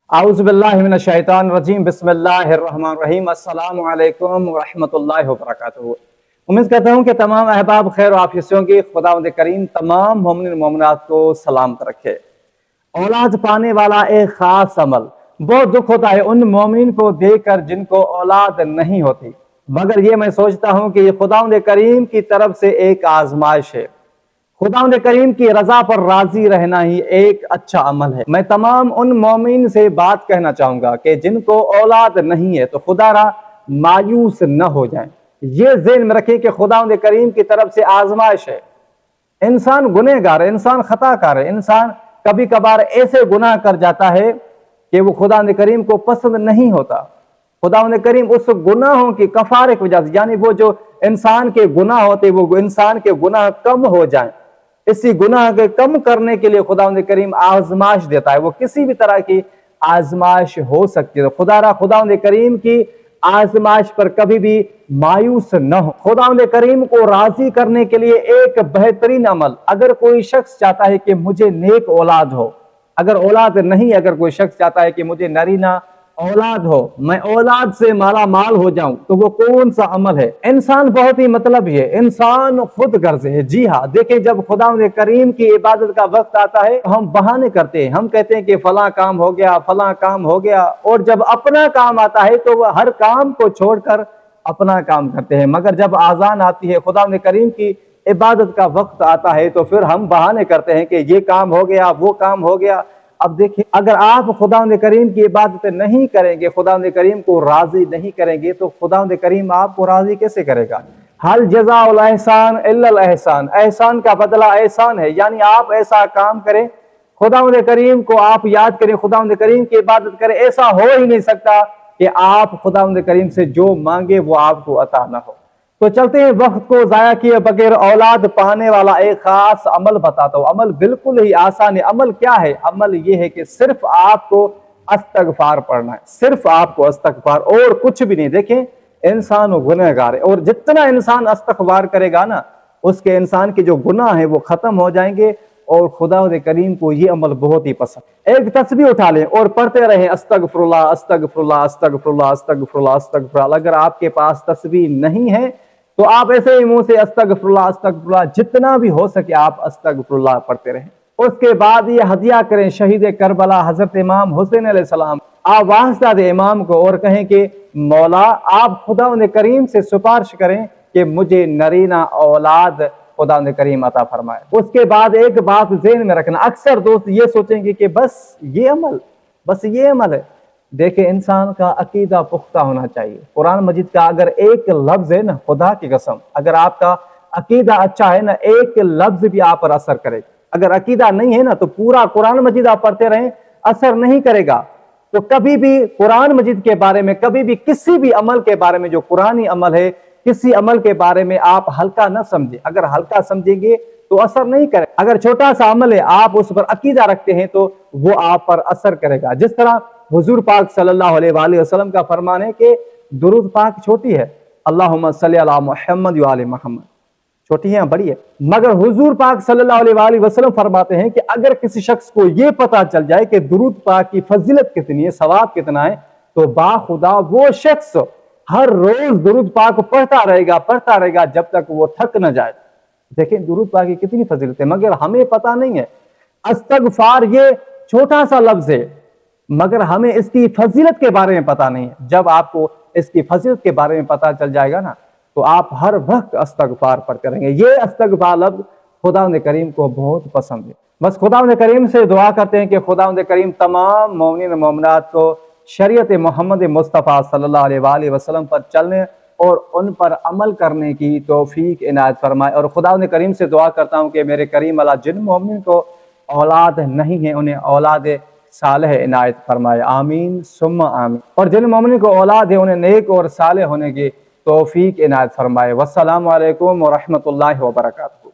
اعوذ باللہ من الشیطان الرجیم بسم اللہ الرحمن الرحیم السلام علیکم ورحمۃ اللہ وبرکاتہ۔ امید کرتا ہوں کہ تمام احباب خیر و عافیت سے ہوں گے۔ خداوند کریم تمام مومنین مومنات کو سلامت رکھے۔ اولاد پانے والا ایک خاص عمل، بہت دکھ ہوتا ہے ان مومنین کو دیکھ کر جن کو اولاد نہیں ہوتی، مگر یہ میں سوچتا ہوں کہ یہ خداوند کریم کی طرف سے ایک آزمائش ہے۔ خداوند کریم کی رضا پر راضی رہنا ہی ایک اچھا عمل ہے۔ میں تمام ان مومنین سے بات کہنا چاہوں گا کہ جن کو اولاد نہیں ہے تو خدا را مایوس نہ ہو جائیں۔ یہ ذہن میں رکھیں کہ خداوند کریم کی طرف سے آزمائش ہے۔ انسان گنہگار ہے، انسان خطا کار ہے، انسان کبھی کبھار ایسے گناہ کر جاتا ہے کہ وہ خداوند کریم کو پسند نہیں ہوتا۔ خداوند کریم اس گناہوں کی کفارے کی وجہ سے، یعنی وہ جو انسان کے گناہ ہوتے وہ انسان کے گناہ کم ہو جائیں، اسی گناہ کے کم کرنے کے لیے خداوند کریم آزمائش دیتا ہے۔ وہ کسی بھی طرح کی آزمائش ہو سکتی ہے۔ خداوند کریم کی آزمائش پر کبھی بھی مایوس نہ ہو۔ خداوند کریم کو راضی کرنے کے لیے ایک بہترین عمل، اگر کوئی شخص چاہتا ہے کہ مجھے نیک اولاد ہو، اگر اولاد نہیں، اگر کوئی شخص چاہتا ہے کہ مجھے نرینہ اولاد ہو، میں اولاد سے مالا مال ہو جاؤں، تو وہ کون سا عمل ہے؟ انسان بہت ہی مطلبی ہے، انسان خود غرض ہے۔ جی ہاں، دیکھیں جب خداوند کریم کی عبادت کا وقت آتا ہے ہم بہانے کرتے ہیں، ہم کہتے ہیں کہ فلاں کام ہو گیا، فلاں کام ہو گیا، اور جب اپنا کام آتا ہے تو وہ ہر کام کو چھوڑ کر اپنا کام کرتے ہیں۔ مگر جب آذان آتی ہے، خداوند کریم کی عبادت کا وقت آتا ہے تو پھر ہم بہانے کرتے ہیں کہ یہ کام ہو گیا، وہ کام ہو گیا۔ اب دیکھیں اگر آپ خداوند کریم کی عبادت نہیں کریں گے، خداوند کریم کو راضی نہیں کریں گے، تو خداوند کریم آپ کو راضی کیسے کرے گا؟ حل جزاء الاحسان الا الاحسان، احسان کا بدلہ احسان ہے، یعنی آپ ایسا کام کریں، خداوند کریم کو آپ یاد کریں، خداوند کریم کی عبادت کریں، ایسا ہو ہی نہیں سکتا کہ آپ خداوند کریم سے جو مانگے وہ آپ کو عطا نہ ہو۔ تو چلتے ہیں، وقت کو ضائع کیے بغیر اولاد پانے والا ایک خاص عمل بتاتا ہوں۔ عمل بالکل ہی آسان ہے۔ عمل کیا ہے؟ عمل یہ ہے کہ صرف آپ کو استغفار پڑھنا ہے، صرف آپ کو استغفار، اور کچھ بھی نہیں۔ دیکھیں انسان گنہگار ہے، اور جتنا انسان استغفار کرے گا نا، اس کے انسان کے جو گناہ ہیں وہ ختم ہو جائیں گے، اور خداوند کریم کو یہ عمل بہت ہی پسند۔ ایک تسبیح اٹھا لیں اور پڑھتے رہیں استغفر اللہ استغفر اللہ استغفر اللہ استغفر اللہ استغفر اللہ۔ اگر آپ کے پاس تسبیح نہیں ہے تو آپ ایسے ہی منہ سے استغفر اللہ استغفر اللہ، جتنا بھی ہو سکے آپ استغفر اللہ پڑھتے رہیں۔ اس کے بعد یہ ہدیہ کریں شہید کربلا حضرت امام حسین علیہ السلام، آپ واسطہ دیں امام کو اور کہیں کہ مولا آپ خداوند کریم سے سفارش کریں کہ مجھے نرینہ اولاد خداوند کریم عطا فرمائے۔ اس کے بعد ایک بات ذہن میں رکھنا، اکثر دوست یہ سوچیں گے کہ بس یہ عمل ہے۔ دیکھیں انسان کا عقیدہ پختہ ہونا چاہیے۔ قرآن مجید کا اگر ایک لفظ ہے نا، خدا کی قسم، اگر آپ کا عقیدہ اچھا ہے نا، ایک لفظ بھی آپ پر اثر کرے۔ اگر عقیدہ نہیں ہے نا تو پورا قرآن مجید آپ پڑھتے رہیں، اثر نہیں کرے گا۔ تو کبھی بھی قرآن مجید کے بارے میں، کبھی بھی کسی بھی عمل کے بارے میں جو قرآنی عمل ہے، کسی عمل کے بارے میں آپ ہلکا نہ سمجھیں۔ اگر ہلکا سمجھیں گے تو اثر نہیں کرے۔ اگر چھوٹا سا عمل ہے آپ اس پر عقیدہ رکھتے ہیں تو وہ آپ پر اثر کرے گا۔ جس طرح حضور پاک صلی اللہ علیہ وآلہ وسلم کا فرمان ہے کہ درود پاک چھوٹی ہے، اللہم صلی علی محمد و آل محمد، چھوٹی ہے بڑی ہے، مگر حضور پاک صلی اللہ علیہ وآلہ وسلم فرماتے ہیں کہ اگر کسی شخص کو یہ پتا چل جائے کہ درود پاک کی فضیلت کتنی ہے، ثواب کتنا ہے، تو باخدا وہ شخص ہر روز درود پاک پڑھتا رہے گا جب تک وہ تھک نہ جائے۔ دیکھیں درود پاک کی کتنی فضیلت ہے، مگر ہمیں پتا نہیں ہے۔ استغفار یہ چھوٹا سا لفظ ہے، مگر ہمیں اس کی فضیلت کے بارے میں پتا نہیں ہے۔ جب آپ کو اس کی فضیلت کے بارے میں پتا چل جائے گا نا تو آپ ہر وقت استغفار پڑھتے رہیں گے۔ یہ استغفار لفظ خداوند کریم کو بہت پسند ہے۔ بس خداوند کریم سے دعا کرتے ہیں کہ خداوند کریم تمام مومنین مومنات کو شریعت محمد مصطفیٰ صلی اللہ علیہ وآلہ وسلم پر چلنے اور ان پر عمل کرنے کی توفیق عنایت فرمائے۔ اور خداوند کریم سے دعا کرتا ہوں کہ میرے کریم اللہ جن مومن کو اولاد نہیں ہے انہیں اولاد صالح عنایت فرمائے، آمین ثم آمین۔ اور جن مومن کو اولاد ہے انہیں نیک اور صالح ہونے کی توفیق عنایت فرمائے۔ والسلام علیکم ورحمۃ اللہ وبرکاتہ۔